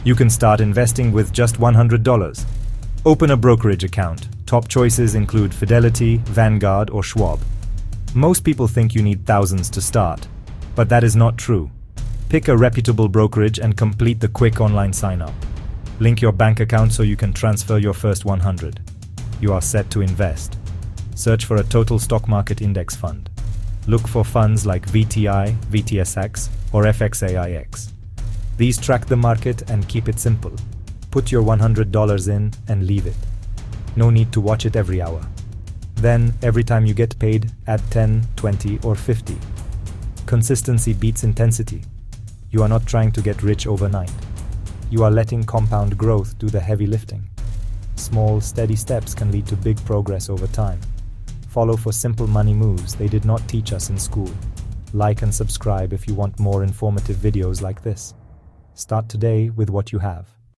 You can start investing with just $100. Open a brokerage account. Top choices include Fidelity, Vanguard, or Schwab. Most people think you need thousands to start, but that is not true. Pick a reputable brokerage and complete the quick online sign-up. Link your bank account so you can transfer your first 100. You are set to invest. Search for a total stock market index fund. Look for funds like VTI, VTSX, or FXAIX. These track the market and keep it simple. Put your $100 in and leave it. No need to watch it every hour. Then, every time you get paid, add 10, 20, or 50. Consistency beats intensity. You are not trying to get rich overnight. You are letting compound growth do the heavy lifting. Small, steady steps can lead to big progress over time. Follow for simple money moves they did not teach us in school. Like and subscribe if you want more informative videos like this. Start today with what you have.